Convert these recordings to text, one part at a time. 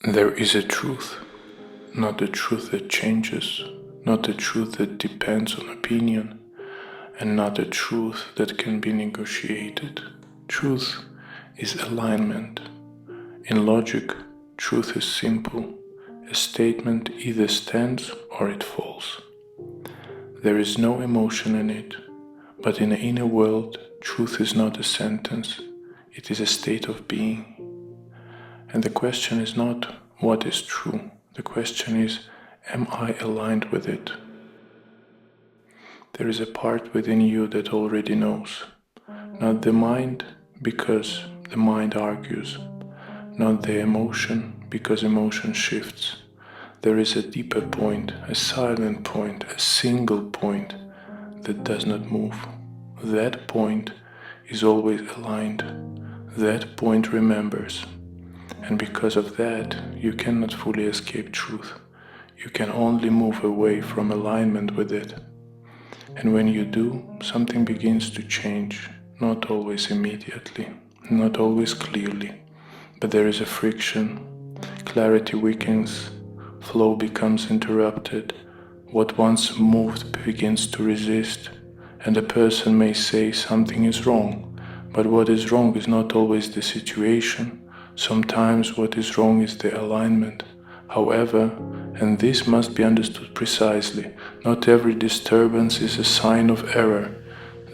There is a truth, not a truth that changes, not a truth that depends on opinion, and not a truth that can be negotiated. Truth is alignment. In logic, truth is simple. A statement either stands or it falls. There is no emotion in it, but in the inner world, truth is not a sentence, it is a state of being. And the question is not what is true, the question is, am I aligned with it? There is a part within you that already knows, not the mind because the mind argues, not the emotion because emotion shifts. There is a deeper point, a silent point, a single point that does not move. That point is always aligned. That point remembers. And because of that, you cannot fully escape truth. You can only move away from alignment with it. And when you do, something begins to change, not always immediately, not always clearly, but there is a friction, clarity weakens, flow becomes interrupted, what once moved begins to resist, and a person may say something is wrong, but what is wrong is not always the situation. Sometimes what is wrong is the alignment. However, and this must be understood precisely, not every disturbance is a sign of error.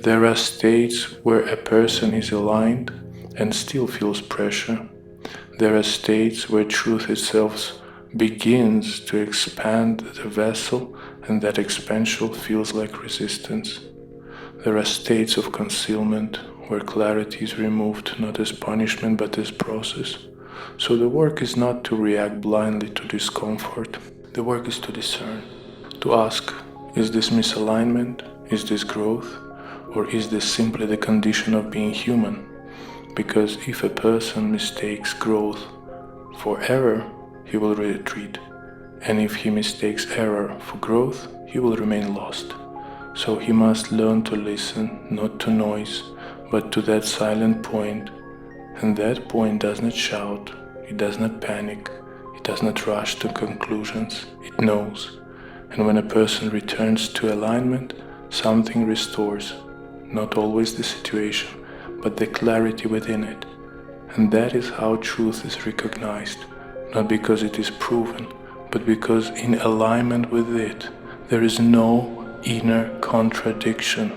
There are states where a person is aligned and still feels pressure. There are states where truth itself begins to expand the vessel, and that expansion feels like resistance. There are states of concealment where clarity is removed not as punishment but as process. So the work is not to react blindly to discomfort. The work is to discern, to ask, is this misalignment? Is this growth? Or is this simply the condition of being human? Because if a person mistakes growth for error, he will retreat. And if he mistakes error for growth, he will remain lost. So he must learn to listen, not to noise, but to that silent point. And that point does not shout, it does not panic, it does not rush to conclusions, it knows. And when a person returns to alignment, something restores, not always the situation, but the clarity within it. And that is how truth is recognized, not because it is proven, but because in alignment with it, there is no inner contradiction.